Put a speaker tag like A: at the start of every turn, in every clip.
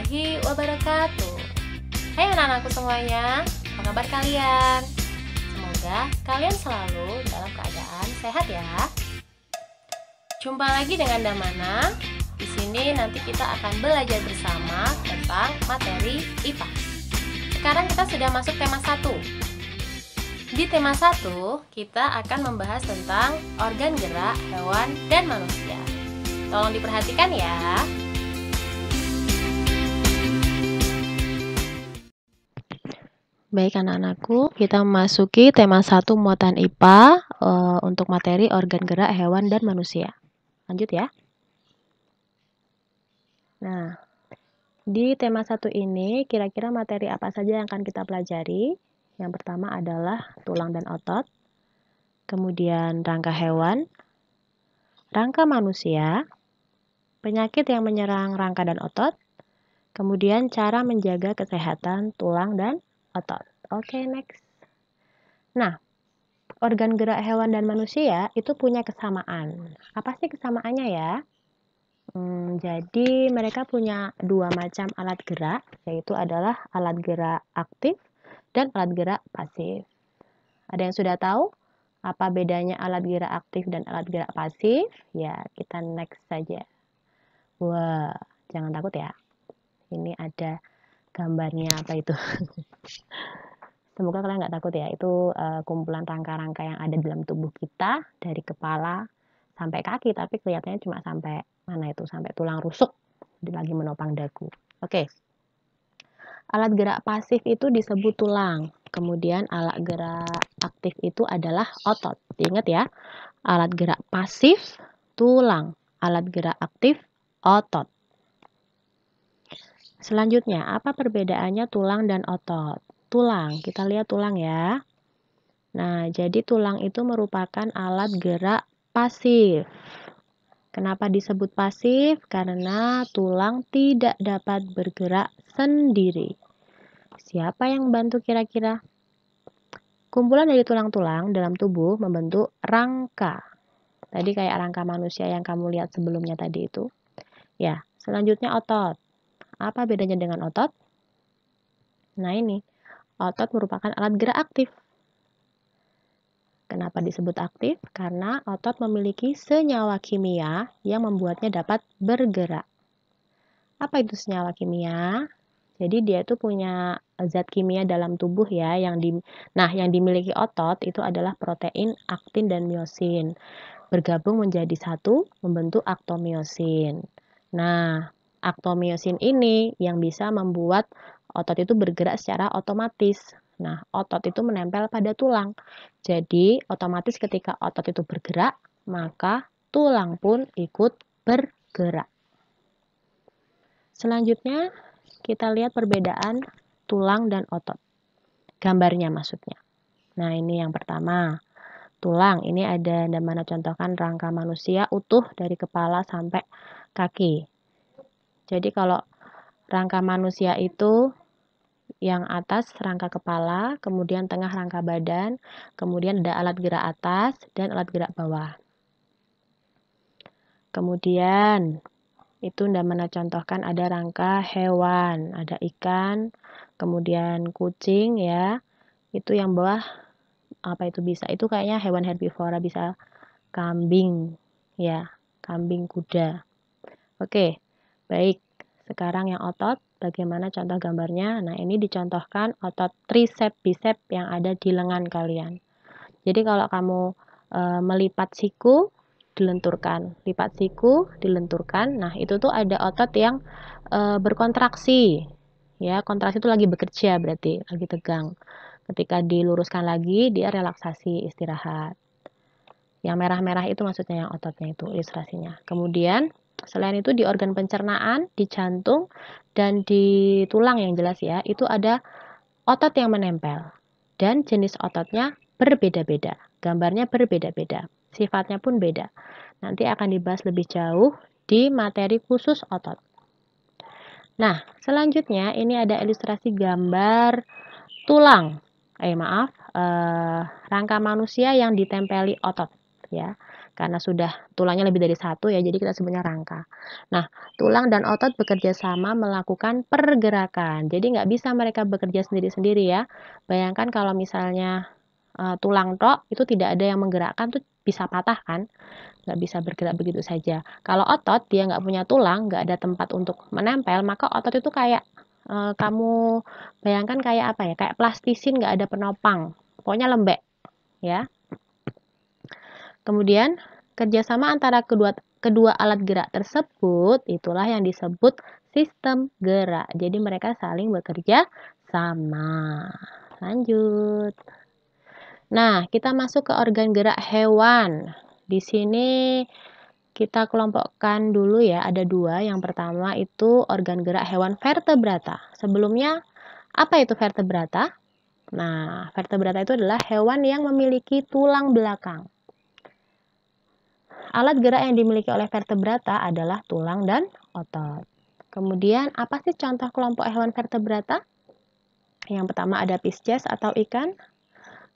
A: warahmatullahi wabarakatuh. Hai anak-anakku semuanya, apa kabar kalian? Semoga kalian selalu dalam keadaan sehat ya. Jumpa lagi dengan Damana. Di sini nanti kita akan belajar bersama tentang materi IPA. Sekarang kita sudah masuk tema 1. Di tema 1, kita akan membahas tentang organ gerak hewan dan manusia. Tolong diperhatikan ya. Baik anak-anakku, kita memasuki tema 1 muatan IPA untuk materi organ gerak hewan dan manusia. Lanjut ya. Nah, di tema 1 ini kira-kira materi apa saja yang akan kita pelajari? Yang pertama adalah tulang dan otot, kemudian rangka hewan, rangka manusia, penyakit yang menyerang rangka dan otot, kemudian cara menjaga kesehatan tulang dan otot. Oke, next. Nah, organ gerak hewan dan manusia itu punya kesamaan. Apa sih kesamaannya ya? Jadi mereka punya dua macam alat gerak, yaitu adalah alat gerak aktif dan alat gerak pasif. Ada yang sudah tahu apa bedanya alat gerak aktif dan alat gerak pasif? Ya, kita next saja. Wah, jangan takut ya. Ini ada gambarnya apa itu? Semoga kalian nggak takut ya. Itu kumpulan rangka-rangka yang ada dalam tubuh kita dari kepala sampai kaki, tapi kelihatannya cuma sampai mana itu? Sampai tulang rusuk lagi menopang dagu. Oke. Alat gerak pasif itu disebut tulang. Kemudian alat gerak aktif itu adalah otot. Diingat ya. Alat gerak pasif tulang, alat gerak aktif otot. Selanjutnya, apa perbedaannya tulang dan otot? Tulang, kita lihat tulang ya. Nah, jadi tulang itu merupakan alat gerak pasif. Kenapa disebut pasif? Karena tulang tidak dapat bergerak sendiri. Siapa yang membantu kira-kira? Kumpulan dari tulang-tulang dalam tubuh membentuk rangka. Tadi kayak rangka manusia yang kamu lihat sebelumnya tadi itu. Ya, selanjutnya otot. Apa bedanya dengan otot? Nah ini, otot merupakan alat gerak aktif. Kenapa disebut aktif? Karena otot memiliki senyawa kimia yang membuatnya dapat bergerak. Apa itu senyawa kimia? Jadi dia itu punya zat kimia dalam tubuh ya, yang dimiliki otot itu adalah protein, aktin, dan miosin. Bergabung menjadi satu, membentuk aktomiosin. Nah, aktomiosin ini yang bisa membuat otot itu bergerak secara otomatis. Nah, otot itu menempel pada tulang. Jadi, otomatis ketika otot itu bergerak, maka tulang pun ikut bergerak. Selanjutnya, kita lihat perbedaan tulang dan otot. Gambarnya maksudnya. Nah, ini yang pertama. Tulang, ini ada Damana contohkan rangka manusia utuh dari kepala sampai kaki. Jadi kalau rangka manusia itu yang atas rangka kepala, kemudian tengah rangka badan, kemudian ada alat gerak atas dan alat gerak bawah. Kemudian itu Damana contohkan ada rangka hewan, ada ikan, kemudian kucing ya. Itu yang bawah apa itu bisa? Itu kayaknya hewan herbivora, bisa kambing ya, kambing, kuda. Oke, baik. Sekarang yang otot, bagaimana contoh gambarnya? Nah, ini dicontohkan otot tricep bicep yang ada di lengan kalian. Jadi kalau kamu melipat siku, dilenturkan. Lipat siku, dilenturkan. Nah, itu tuh ada otot yang berkontraksi. Ya, kontraksi itu lagi bekerja berarti, lagi tegang. Ketika diluruskan lagi, dia relaksasi, istirahat. Yang merah-merah itu maksudnya yang ototnya itu, ilustrasinya. Kemudian, selain itu di organ pencernaan, di jantung, dan di tulang yang jelas ya, itu ada otot yang menempel. Dan jenis ototnya berbeda-beda. Gambarnya berbeda-beda. Sifatnya pun beda. Nanti akan dibahas lebih jauh di materi khusus otot. Nah, selanjutnya ini ada ilustrasi gambar tulang. Rangka manusia yang ditempeli otot ya. karena sudah tulangnya lebih dari satu ya, jadi kita sebutnya rangka. Nah, tulang dan otot bekerja sama melakukan pergerakan, jadi nggak bisa mereka bekerja sendiri-sendiri ya. Bayangkan kalau misalnya tulang tok itu tidak ada yang menggerakkan, tuh bisa patah kan, nggak bisa bergerak begitu saja. Kalau otot dia nggak punya tulang, nggak ada tempat untuk menempel, maka otot itu kayak kamu bayangkan kayak apa ya, kayak plastisin, nggak ada penopang, pokoknya lembek ya. Kemudian kerjasama antara kedua alat gerak tersebut itulah yang disebut sistem gerak. Jadi mereka saling bekerja sama. Lanjut. Nah, kita masuk ke organ gerak hewan. Di sini kita kelompokkan dulu ya, ada dua. Yang pertama itu organ gerak hewan vertebrata. Sebelumnya, apa itu vertebrata? Nah, vertebrata itu adalah hewan yang memiliki tulang belakang. Alat gerak yang dimiliki oleh vertebrata adalah tulang dan otot. Kemudian, apa sih contoh kelompok hewan vertebrata? Yang pertama ada Pisces atau ikan.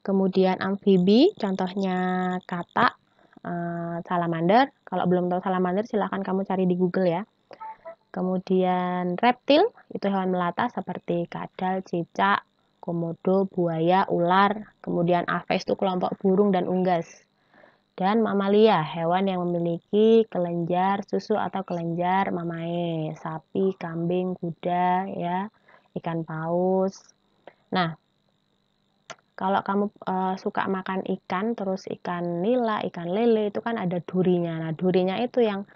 A: Kemudian amfibi, contohnya katak, salamander. Kalau belum tahu salamander, silahkan kamu cari di Google ya. Kemudian reptil, itu hewan melata seperti kadal, cicak, komodo, buaya, ular. Kemudian aves itu kelompok burung dan unggas. Dan mamalia, hewan yang memiliki kelenjar susu atau kelenjar mamae, sapi, kambing, kuda, ya, ikan paus. Nah, kalau kamu suka makan ikan, terus ikan nila, ikan lele, itu kan ada durinya. Nah, durinya itu yang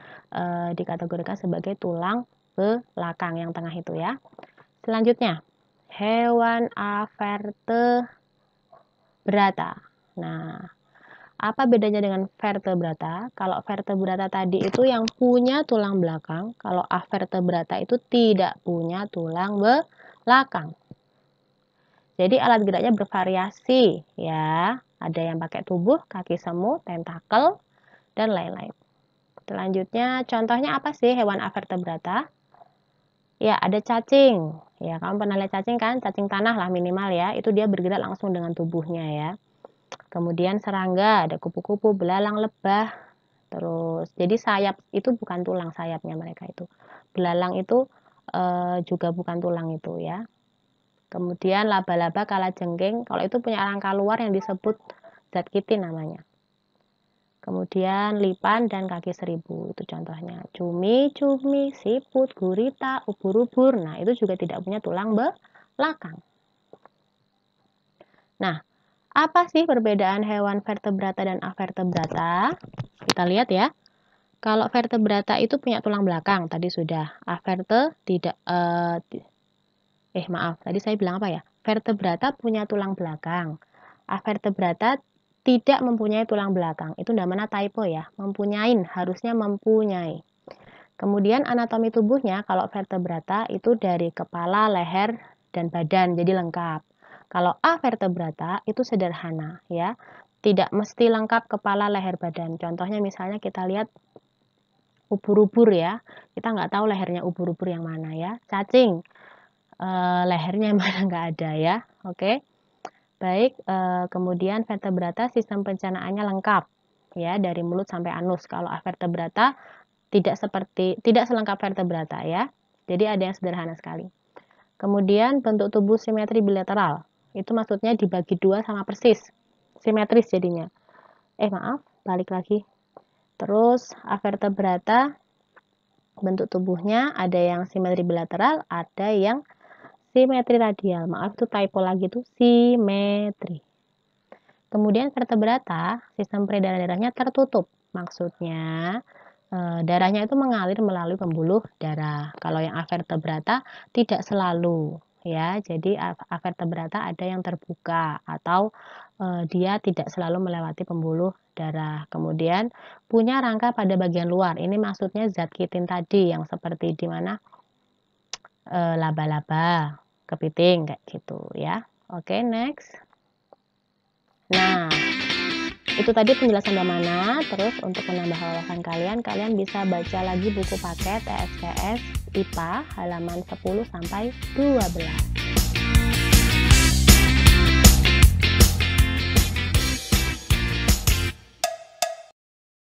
A: dikategorikan sebagai tulang belakang yang tengah itu ya. Selanjutnya, hewan avertebrata. Nah, apa bedanya dengan vertebrata? Kalau vertebrata tadi itu yang punya tulang belakang, kalau avertebrata itu tidak punya tulang belakang. Jadi alat geraknya bervariasi ya. Ada yang pakai tubuh, kaki semu, tentakel, dan lain-lain. Selanjutnya, contohnya apa sih hewan avertebrata? Ya, ada cacing. Ya, kamu pernah lihat cacing kan? Cacing tanah lah minimal ya. Itu dia bergerak langsung dengan tubuhnya ya. Kemudian serangga, ada kupu-kupu, belalang, lebah. Terus, jadi sayap itu bukan tulang sayapnya mereka itu. Belalang itu juga bukan tulang itu ya. Kemudian laba-laba, kalajengking, kalau itu punya rangka luar yang disebut zat kitin namanya. Kemudian lipan dan kaki seribu, itu contohnya. Cumi, siput, gurita, ubur-ubur, nah itu juga tidak punya tulang belakang. Nah, apa sih perbedaan hewan vertebrata dan avertebrata? Kita lihat ya. Kalau vertebrata itu punya tulang belakang, tadi sudah. Averte tidak, maaf, tadi saya bilang apa ya? Vertebrata punya tulang belakang. Avertebrata tidak mempunyai tulang belakang. Itu namanya typo ya. Mempunyai, harusnya mempunyai. Kemudian anatomi tubuhnya kalau vertebrata itu dari kepala, leher, dan badan, jadi lengkap. Kalau avertebrata itu sederhana ya. Tidak mesti lengkap kepala, leher, badan. Contohnya misalnya kita lihat ubur-ubur ya. Kita nggak tahu lehernya ubur-ubur yang mana ya. Cacing. Lehernya mana nggak ada ya. Oke. Baik, kemudian vertebrata sistem pencernaannya lengkap ya dari mulut sampai anus. Kalau avertebrata tidak selengkap vertebrata ya. Jadi ada yang sederhana sekali. Kemudian bentuk tubuh simetri bilateral. Itu maksudnya dibagi dua sama persis. Simetris jadinya. Maaf, balik lagi. Terus avertebrata bentuk tubuhnya ada yang simetri bilateral, ada yang simetri radial. Maaf, itu typo lagi tuh, simetri. Kemudian vertebrata, sistem peredaran darahnya tertutup. Maksudnya darahnya itu mengalir melalui pembuluh darah. Kalau yang avertebrata tidak selalu ya. Jadi avertebrata ada yang terbuka atau dia tidak selalu melewati pembuluh darah. Kemudian punya rangka pada bagian luar. Ini maksudnya zat kitin tadi yang seperti di mana laba-laba, kepiting kayak gitu ya. Oke, next. Nah, itu tadi penjelasan Damana. Terus untuk menambah wawasan kalian bisa baca lagi buku paket TSKS IPA halaman 10 sampai 12.